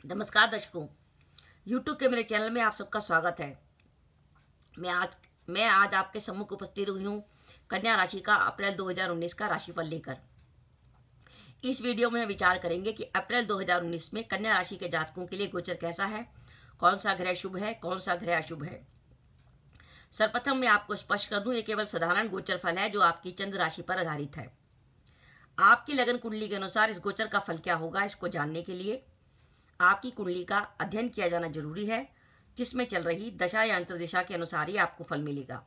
नमस्कार दर्शकों, YouTube के मेरे चैनल में आप सबका स्वागत है। मैं आज आपके सम्मुख उपस्थित हुई हूँ कन्या राशि का अप्रैल 2019 का राशिफल लेकर। इस वीडियो में विचार करेंगे कि अप्रैल 2019 में कन्या राशि के जातकों के लिए गोचर कैसा है, कौन सा ग्रह शुभ है, कौन सा ग्रह अशुभ है। सर्वप्रथम मैं आपको स्पष्ट कर दूं, ये केवल साधारण गोचर फल है जो आपकी चंद्र राशि पर आधारित है। आपकी लगन कुंडली के अनुसार इस गोचर का फल क्या होगा, इसको जानने के लिए आपकी कुंडली का अध्ययन किया जाना जरूरी है, जिसमें चल रही दशा या अंतर्दिशा के अनुसार ही आपको फल मिलेगा।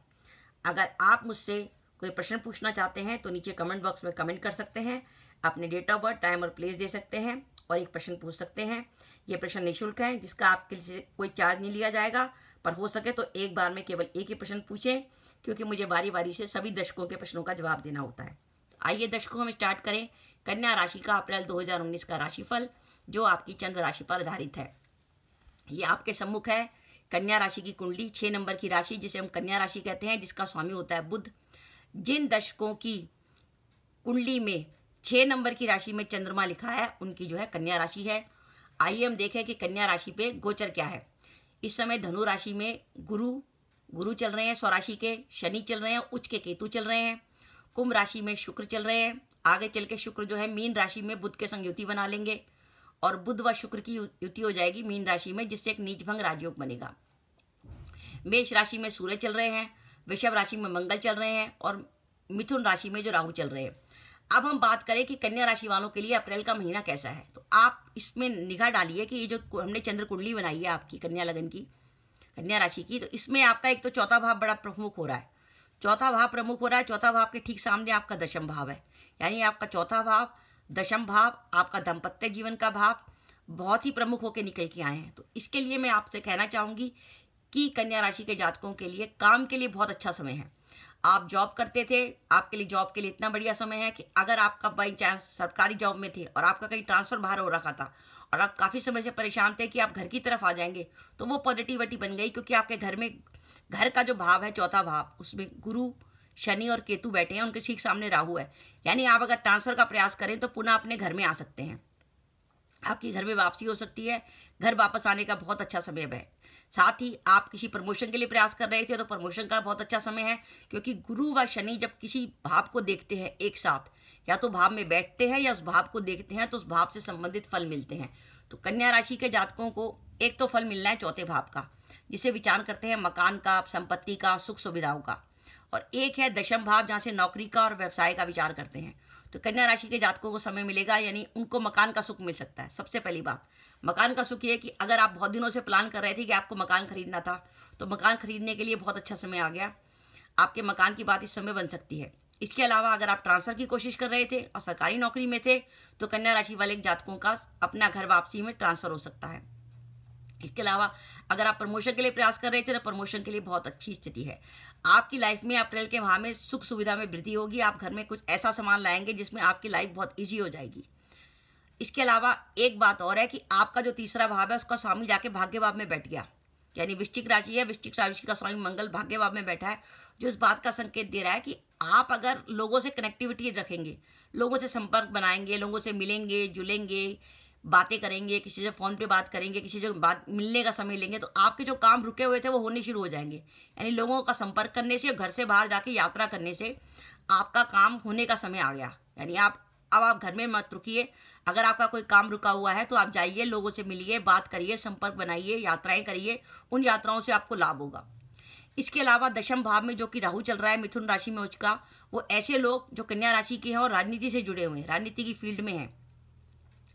अगर आप मुझसे कोई प्रश्न पूछना चाहते हैं तो नीचे कमेंट बॉक्स में कमेंट कर सकते हैं, अपने डेट ऑफ बर्थ, टाइम और प्लेस दे सकते हैं और एक प्रश्न पूछ सकते हैं। ये प्रश्न निःशुल्क है, जिसका आपके लिए कोई चार्ज नहीं लिया जाएगा, पर हो सके तो एक बार में केवल एक ही प्रश्न पूछें, क्योंकि मुझे बारी बारी से सभी दर्शकों के प्रश्नों का जवाब देना होता है। आइए दर्शकों, हम स्टार्ट करें कन्या राशि का अप्रैल 2019 का राशिफल, जो आपकी चंद्र राशि पर आधारित है। ये आपके सम्मुख है कन्या राशि की कुंडली, 6 नंबर की राशि जिसे हम कन्या राशि कहते हैं, जिसका स्वामी होता है बुध। जिन दर्शकों की कुंडली में 6 नंबर की राशि में चंद्रमा लिखा है, उनकी जो है कन्या राशि है। आइए हम देखें कि कन्या राशि पे गोचर क्या है। इस समय धनु राशि में गुरु चल रहे हैं, स्वराशि के शनि चल रहे हैं, उच्च के केतु चल रहे हैं। कुंभ राशि में शुक्र चल रहे हैं। आगे चल के शुक्र जो है मीन राशि में बुध के संग युति बना लेंगे और बुध व शुक्र की युति हो जाएगी मीन राशि में, जिससे एक नीचभंग राजयोग बनेगा। मेष राशि में सूर्य चल रहे हैं, वृषभ राशि में मंगल चल रहे हैं और मिथुन राशि में जो राहु चल रहे हैं। अब हम बात करें कि कन्या राशि वालों के लिए अप्रैल का महीना कैसा है, तो आप इसमें निगाह डालिए कि ये जो हमने चंद्र कुंडली बनाई है आपकी कन्या लगन की, कन्या राशि की, तो इसमें आपका एक तो चौथा भाव बड़ा प्रमुख हो रहा है। चौथा भाव प्रमुख हो रहा है। चौथा भाव के ठीक सामने आपका दशम भाव है, यानी आपका चौथा भाव, दशम भाव, आपका दाम्पत्य जीवन का भाव बहुत ही प्रमुख होकर निकल के आए हैं। तो इसके लिए मैं आपसे कहना चाहूँगी कि कन्या राशि के जातकों के लिए काम के लिए बहुत अच्छा समय है। आप जॉब करते थे, आपके लिए जॉब के लिए इतना बढ़िया समय है कि अगर आपका बाई चांस सरकारी जॉब में थे और आपका कहीं ट्रांसफर बाहर हो रखा था और आप काफ़ी समय से परेशान थे कि आप घर की तरफ आ जाएंगे, तो वो पॉजिटिविटी बन गई, क्योंकि आपके घर में, घर का जो भाव है चौथा भाव, उसमें गुरु, शनि और केतु बैठे हैं, उनके ठीक सामने राहु है। यानी आप अगर ट्रांसफर का प्रयास करें तो पुनः अपने घर में आ सकते हैं, आपकी घर में वापसी हो सकती है, घर वापस आने का बहुत अच्छा समय है। साथ ही आप किसी प्रमोशन के लिए प्रयास कर रहे थे तो प्रमोशन का बहुत अच्छा समय है, क्योंकि गुरु व शनि जब किसी भाव को देखते हैं एक साथ, या तो भाव में बैठते हैं या उस भाव को देखते हैं, तो उस भाव से संबंधित फल मिलते हैं। तो कन्या राशि के जातकों को एक तो फल मिलना है चौथे भाव का, जिसे विचार करते हैं मकान का, संपत्ति का, सुख सुविधाओं का, और एक है दशम भाव, जहाँ से नौकरी का और व्यवसाय का विचार करते हैं। तो कन्या राशि के जातकों को समय मिलेगा, यानी उनको मकान का सुख मिल सकता है। सबसे पहली बात, मकान का सुख ये कि अगर आप बहुत दिनों से प्लान कर रहे थे कि आपको मकान खरीदना था, तो मकान खरीदने के लिए बहुत अच्छा समय आ गया, आपके मकान की बात इस समय बन सकती है। इसके अलावा अगर आप ट्रांसफर की कोशिश कर रहे थे और सरकारी नौकरी में थे, तो कन्या राशि वाले जातकों का अपना घर वापसी में ट्रांसफर हो सकता है। इसके अलावा अगर आप प्रमोशन के लिए प्रयास कर रहे थे तो प्रमोशन के लिए बहुत अच्छी स्थिति है। आपकी लाइफ में अप्रैल के माह में सुख सुविधा में वृद्धि होगी। आप घर में कुछ ऐसा सामान लाएंगे जिसमें आपकी लाइफ बहुत इजी हो जाएगी। इसके अलावा एक बात और है कि आपका जो तीसरा भाव है उसका स्वामी जाके भाग्य भाव में बैठ गया, यानी वृश्चिक राशि है, वृश्चिक राशि का स्वामी मंगल भाग्य भाव में बैठा है, जो इस बात का संकेत दे रहा है कि आप अगर लोगों से कनेक्टिविटी रखेंगे, लोगों से संपर्क बनाएंगे, लोगों से मिलेंगे जुलेंगे, बातें करेंगे, किसी से फ़ोन पे बात करेंगे, किसी से बात मिलने का समय लेंगे, तो आपके जो काम रुके हुए थे वो होने शुरू हो जाएंगे। यानी लोगों का संपर्क करने से, घर से बाहर जाके यात्रा करने से आपका काम होने का समय आ गया। यानी अब आप घर में मत रुकिए। अगर आपका कोई काम रुका हुआ है तो आप जाइए, लोगों से मिलिए, बात करिए, संपर्क बनाइए, यात्राएं करिए, उन यात्राओं से आपको लाभ होगा। इसके अलावा दशम भाव में जो कि राहु चल रहा है मिथुन राशि में उच्च का, वो ऐसे लोग जो कन्या राशि के हैं और राजनीति से जुड़े हुए हैं, राजनीति की फील्ड में हैं,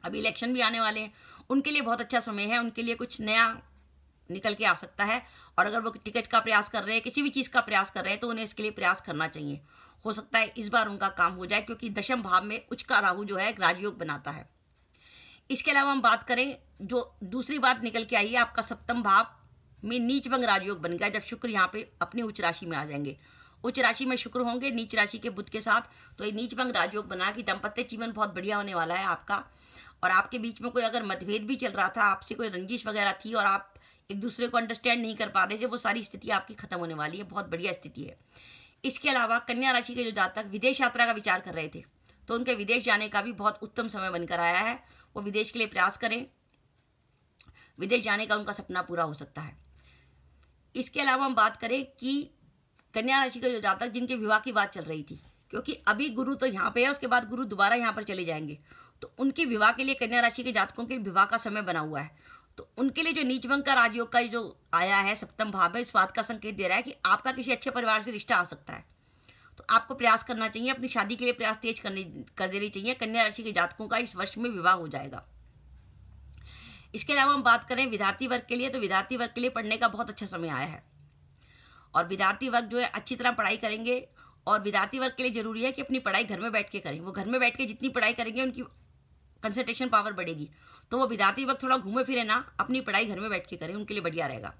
अभी इलेक्शन भी आने वाले हैं, उनके लिए बहुत अच्छा समय है। उनके लिए कुछ नया निकल के आ सकता है, और अगर वो टिकट का प्रयास कर रहे हैं, किसी भी चीज़ का प्रयास कर रहे हैं, तो उन्हें इसके लिए प्रयास करना चाहिए। हो सकता है इस बार उनका काम हो जाए, क्योंकि दशम भाव में उच्च का राहु जो है राजयोग बनाता है। इसके अलावा हम बात करें, जो दूसरी बात निकल के आई है, आपका सप्तम भाव में नीचभंग राजयोग बन गया, जब शुक्र यहाँ पे अपनी उच्च राशि में आ जाएंगे। उच्च राशि में शुक्र होंगे नीच राशि के बुध के साथ, तो ये नीचभंग राजयोग बना कि दाम्पत्य जीवन बहुत बढ़िया होने वाला है आपका। और आपके बीच में कोई अगर मतभेद भी चल रहा था, आपसे कोई रंजिश वगैरह थी और आप एक दूसरे को अंडरस्टैंड नहीं कर पा रहे थे, वो सारी स्थिति आपकी खत्म होने वाली है। बहुत बढ़िया स्थिति है। इसके अलावा कन्या राशि के जो जातक विदेश यात्रा का विचार कर रहे थे, तो उनके विदेश जाने का भी बहुत उत्तम समय बनकर आया है। वो विदेश के लिए प्रयास करें। विदेश जाने का उनका सपना पूरा हो सकता है। इसके अलावा हम बात करें कि कन्या राशि का जो जातक जिनके विवाह की बात चल रही थी, क्योंकि अभी गुरु तो यहाँ पे है, उसके बाद गुरु दोबारा यहाँ पर चले जाएंगे, तो उनके विवाह के लिए कन्या राशि के जातकों के विवाह का समय बना हुआ है। तो उनके लिए जो नीचभंग का राजयोग का जो आया है सप्तम भाव में, इस बात का संकेत दे रहा है कि आपका किसी अच्छे परिवार से रिश्ता आ सकता है। तो आपको प्रयास करना चाहिए, अपनी शादी के लिए प्रयास तेज कर देनी चाहिए। कन्या राशि के जातकों का इस वर्ष में विवाह हो जाएगा। इसके अलावा हम बात करें विद्यार्थी वर्ग के लिए, तो विद्यार्थी वर्ग के लिए पढ़ने का बहुत अच्छा समय आया है और विद्यार्थी वर्ग जो है अच्छी तरह पढ़ाई करेंगे। और विद्यार्थी वर्ग के लिए जरूरी है कि अपनी पढ़ाई घर में बैठ के करें। वो घर में बैठ के जितनी पढ़ाई करेंगे उनकी कंसंट्रेशन पावर बढ़ेगी। तो वो विद्यार्थी वर्ग थोड़ा घूमे फिरे ना, अपनी पढ़ाई घर में बैठ के करें, उनके लिए बढ़िया रहेगा।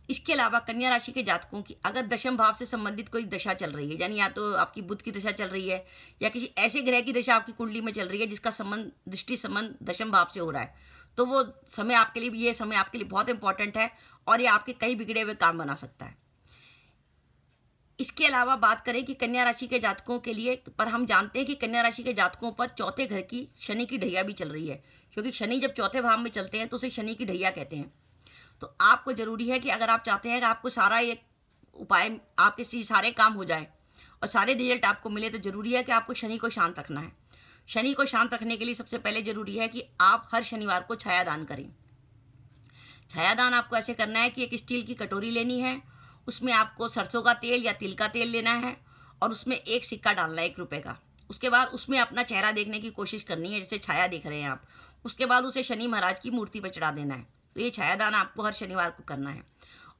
इसके अलावा कन्या राशि के जातकों की अगर दशम भाव से संबंधित कोई दशा चल रही है, यानी या तो आपकी बुध की दशा चल रही है या किसी ऐसे ग्रह की दशा आपकी कुंडली में चल रही है जिसका संबंध दृष्टि संबंध दशम भाव से हो रहा है, तो वो समय आपके लिए ये समय आपके लिए बहुत इंपॉर्टेंट है और ये आपके कई बिगड़े हुए काम बना सकता है। इसके अलावा बात करें कि कन्या राशि के जातकों के लिए, पर हम जानते हैं कि कन्या राशि के जातकों पर चौथे घर की शनि की ढैया भी चल रही है, क्योंकि शनि जब चौथे भाव में चलते हैं तो उसे शनि की ढैया कहते हैं। तो आपको जरूरी है कि अगर आप चाहते हैं कि आपको सारा ये उपाय, आपके सारे काम हो जाए और सारे रिजल्ट आपको मिले, तो जरूरी है कि आपको शनि को शांत रखना है। शनि को शांत रखने के लिए सबसे पहले जरूरी है कि आप हर शनिवार को छायादान करें। छायादान आपको ऐसे करना है कि एक स्टील की कटोरी लेनी है, उसमें आपको सरसों का तेल या तिल का तेल लेना है और उसमें एक सिक्का डालना है 1 रुपये का। उसके बाद उसमें अपना चेहरा देखने की कोशिश करनी है, जैसे छाया देख रहे हैं आप। उसके बाद उसे शनि महाराज की मूर्ति पर चढ़ा देना है। तो ये छायादान आपको हर शनिवार को करना है।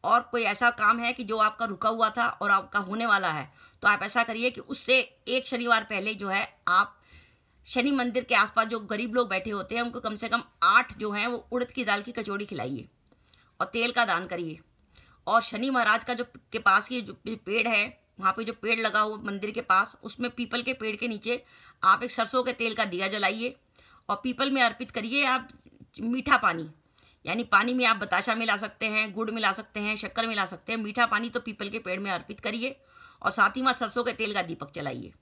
और कोई ऐसा काम है कि जो आपका रुका हुआ था और आपका होने वाला है, तो आप ऐसा करिए कि उससे एक शनिवार पहले जो है आप शनि मंदिर के आसपास जो गरीब लोग बैठे होते हैं उनको कम से कम 8 जो हैं वो उड़द की दाल की कचौड़ी खिलाइए और तेल का दान करिए। और शनि महाराज का जो के पास की जो पेड़ है, वहाँ पे जो पेड़ लगा हुआ मंदिर के पास, उसमें पीपल के पेड़ के नीचे आप एक सरसों के तेल का दिया जलाइए और पीपल में अर्पित करिए आप मीठा पानी। यानी पानी में आप बताशा मिला सकते हैं, गुड़ मिला सकते हैं, शक्कर मिला सकते हैं। मीठा पानी तो पीपल के पेड़ में अर्पित करिए और साथ ही वहाँ सरसों के तेल का दीपक जलाइए।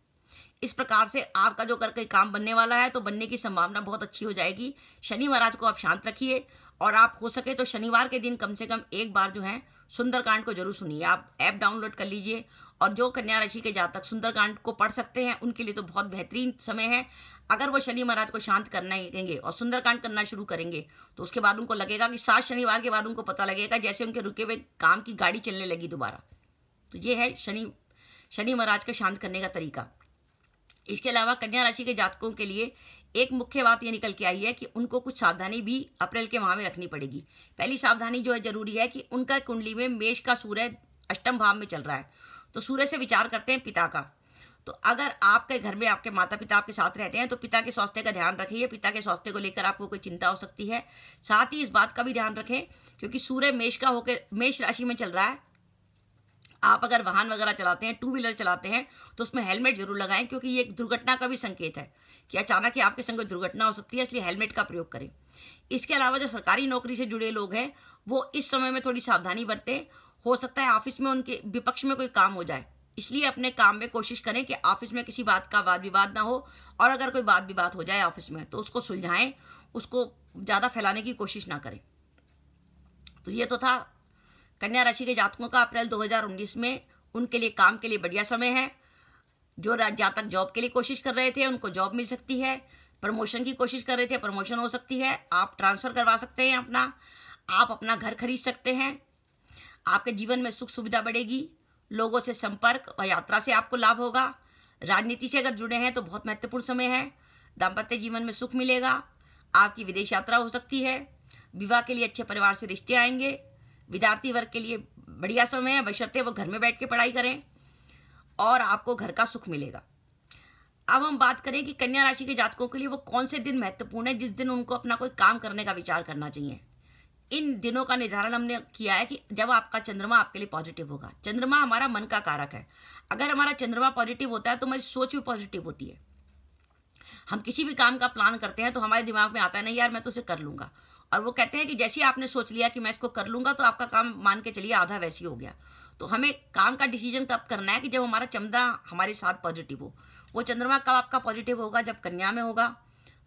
इस प्रकार से आपका जो करके काम बनने वाला है तो बनने की संभावना बहुत अच्छी हो जाएगी। शनि महाराज को आप शांत रखिए और आप हो सके तो शनिवार के दिन कम से कम एक बार जो है सुंदरकांड को जरूर सुनिए। आप ऐप डाउनलोड कर लीजिए और जो कन्या राशि के जातक सुंदरकांड को पढ़ सकते हैं उनके लिए तो बहुत बेहतरीन समय है। अगर वो शनि महाराज को शांत करने और सुंदरकांड करना शुरू करेंगे तो उसके बाद उनको लगेगा कि 7 शनिवार के बाद उनको पता लगेगा जैसे उनके रुके हुए काम की गाड़ी चलने लगी दोबारा। तो ये है शनि महाराज का शांत करने का तरीका। इसके अलावा कन्या राशि के जातकों के लिए एक मुख्य बात ये निकल के आई है कि उनको कुछ सावधानी भी अप्रैल के माह में रखनी पड़ेगी। पहली सावधानी जो है जरूरी है कि उनका कुंडली में मेष का सूर्य अष्टम भाव में चल रहा है, तो सूर्य से विचार करते हैं पिता का। तो अगर आपके घर में आपके माता पिता आपके साथ रहते हैं तो पिता के स्वास्थ्य का ध्यान रखिए। पिता के स्वास्थ्य को लेकर आपको कोई चिंता हो सकती है। साथ ही इस बात का भी ध्यान रखें क्योंकि सूर्य मेष का होकर मेष राशि में चल रहा है। आप अगर वाहन वगैरह चलाते हैं, 2 व्हीलर चलाते हैं, तो उसमें हेलमेट जरूर लगाएं क्योंकि ये एक दुर्घटना का भी संकेत है कि अचानक ही आपके संग दुर्घटना हो सकती है, इसलिए हेलमेट का प्रयोग करें। इसके अलावा जो सरकारी नौकरी से जुड़े लोग हैं वो इस समय में थोड़ी सावधानी बरतें। हो सकता है ऑफिस में उनके विपक्ष में कोई काम हो जाए, इसलिए अपने काम में कोशिश करें कि ऑफिस में किसी बात का वाद विवाद ना हो और अगर कोई वाद विवाद हो जाए ऑफिस में तो उसको सुलझाएं, उसको ज़्यादा फैलाने की कोशिश ना करें। तो ये तो था कन्या राशि के जातकों का अप्रैल 2019 में उनके लिए काम के लिए बढ़िया समय है। जो जातक जॉब के लिए कोशिश कर रहे थे उनको जॉब मिल सकती है, प्रमोशन की कोशिश कर रहे थे प्रमोशन हो सकती है, आप ट्रांसफ़र करवा सकते हैं अपना, आप अपना घर खरीद सकते हैं, आपके जीवन में सुख सुविधा बढ़ेगी, लोगों से संपर्क और यात्रा से आपको लाभ होगा। राजनीति से अगर जुड़े हैं तो बहुत महत्वपूर्ण समय है। दाम्पत्य जीवन में सुख मिलेगा, आपकी विदेश यात्रा हो सकती है, विवाह के लिए अच्छे परिवार से रिश्ते आएंगे। विद्यार्थी वर्ग के लिए बढ़िया समय है बशर्ते वो घर में बैठ के पढ़ाई करें और आपको घर का सुख मिलेगा। अब हम बात करें कि कन्या राशि के जातकों के लिए वो कौन से दिन महत्वपूर्ण है जिस दिन उनको अपना कोई काम करने का विचार करना चाहिए। इन दिनों का निर्धारण हमने किया है कि जब आपका चंद्रमा आपके लिए पॉजिटिव होगा। चंद्रमा हमारा मन का कारक है। अगर हमारा चंद्रमा पॉजिटिव होता है तो हमारी सोच भी पॉजिटिव होती है। हम किसी भी काम का प्लान करते हैं तो हमारे दिमाग में आता है नहीं यार मैं तो उसे कर लूंगा, और वो कहते हैं कि जैसे ही आपने सोच लिया कि मैं इसको कर लूंगा तो आपका काम मान के चलिए आधा वैसे ही हो गया। तो हमें काम का डिसीजन कब करना है कि जब हमारा चंद्रमा हमारे साथ पॉजिटिव हो। वो चंद्रमा कब आपका पॉजिटिव होगा? जब कन्या में होगा,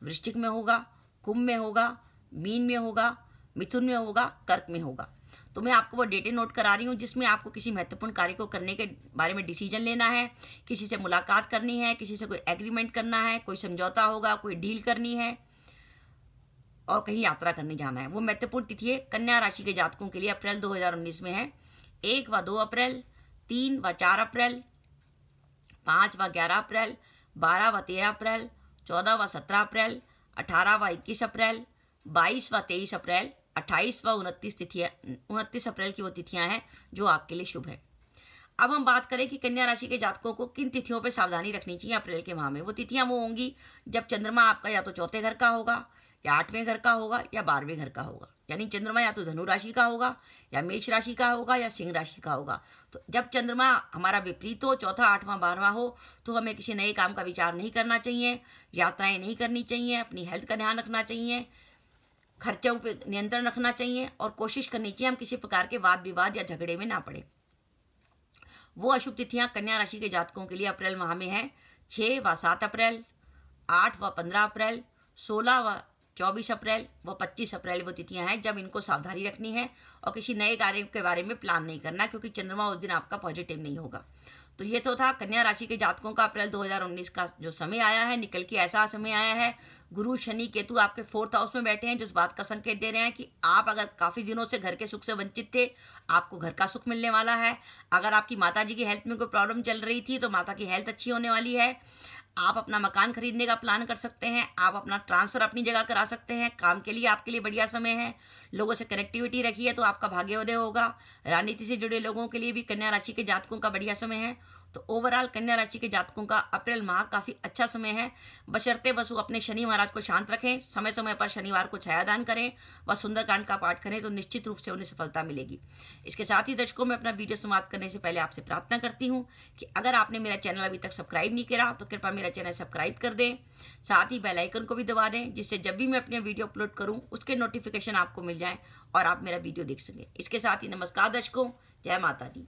वृश्चिक में होगा, कुंभ में होगा, मीन में होगा, मिथुन में होगा, कर्क में होगा। तो मैं आपको वो डेटें नोट करा रही हूँ जिसमें आपको किसी महत्वपूर्ण कार्य को करने के बारे में डिसीजन लेना है, किसी से मुलाकात करनी है, किसी से कोई एग्रीमेंट करना है, कोई समझौता होगा, कोई डील करनी है और कहीं यात्रा करने जाना है। वो महत्वपूर्ण तिथि कन्या राशि के जातकों के लिए अप्रैल 2019 में है 1 व 2 अप्रैल, 3 व 4 अप्रैल, 5 व 11 अप्रैल, 12 व 13 अप्रैल, 14 व 17 अप्रैल, 18 व 21 अप्रैल, 22 व 23 अप्रैल, 28 व 29 अप्रैल की वो तिथियां हैं जो आपके लिए शुभ है। अब हम बात करें कि कन्या राशि के जातकों को किन तिथियों पर सावधानी रखनी चाहिए अप्रैल के माह में। वो तिथियां वो होंगी जब चंद्रमा आपका या तो चौथे घर का होगा, या 8वें घर का होगा, या 12वें घर का होगा। यानी चंद्रमा या तो धनु राशि का होगा, या मेष राशि का होगा, या सिंह राशि का होगा। तो जब चंद्रमा हमारा विपरीत हो, चौथा, 8वां, 12वां हो, तो हमें किसी नए काम का विचार नहीं करना चाहिए, यात्राएं नहीं करनी चाहिए, अपनी हेल्थ का ध्यान रखना चाहिए, खर्चों पर नियंत्रण रखना चाहिए और कोशिश करनी चाहिए हम किसी प्रकार के वाद विवाद या झगड़े में ना पड़े। वो अशुभ तिथियां कन्या राशि के जातकों के लिए अप्रैल माह में है 6 व 7 अप्रैल, 8 व 15 अप्रैल, 16 व 24 अप्रैल व 25 अप्रैल वो तिथियां हैं जब इनको सावधानी रखनी है और किसी नए कार्य के बारे में प्लान नहीं करना, क्योंकि चंद्रमा उस दिन आपका पॉजिटिव नहीं होगा। तो ये तो था कन्या राशि के जातकों का अप्रैल 2019 का जो समय आया है, निकल के ऐसा समय आया है। गुरु, शनि, केतु आपके 4th हाउस में बैठे हैं, जो इस बात का संकेत दे रहे हैं कि आप अगर काफ़ी दिनों से घर के सुख से वंचित थे, आपको घर का सुख मिलने वाला है। अगर आपकी माता जी की हेल्थ में कोई प्रॉब्लम चल रही थी तो माता की हेल्थ अच्छी होने वाली है। आप अपना मकान खरीदने का प्लान कर सकते हैं, आप अपना ट्रांसफ़र अपनी जगह करा सकते हैं। काम के लिए आपके लिए बढ़िया समय है। लोगों से कनेक्टिविटी रखिए तो आपका भाग्योदय होगा। राजनीति से जुड़े लोगों के लिए भी कन्या राशि के जातकों का बढ़िया समय है। तो ओवरऑल कन्या राशि के जातकों का अप्रैल माह काफ़ी अच्छा समय है, बशर्ते बस वो अपने शनि महाराज को शांत रखें, समय समय पर शनिवार को छायादान करें व सुंदरकांड का पाठ करें तो निश्चित रूप से उन्हें सफलता मिलेगी। इसके साथ ही दर्शकों, मैं अपना वीडियो समाप्त करने से पहले आपसे प्रार्थना करती हूँ कि अगर आपने मेरा चैनल अभी तक सब्सक्राइब नहीं किया तो कृपया मेरा चैनल सब्सक्राइब कर दें, साथ ही बेल आइकन को भी दबा दें, जिससे जब भी मैं अपने वीडियो अपलोड करूँ उसके नोटिफिकेशन आपको मिल जाए और आप मेरा वीडियो देख सकें। इसके साथ ही नमस्कार दर्शकों, जय माता दी।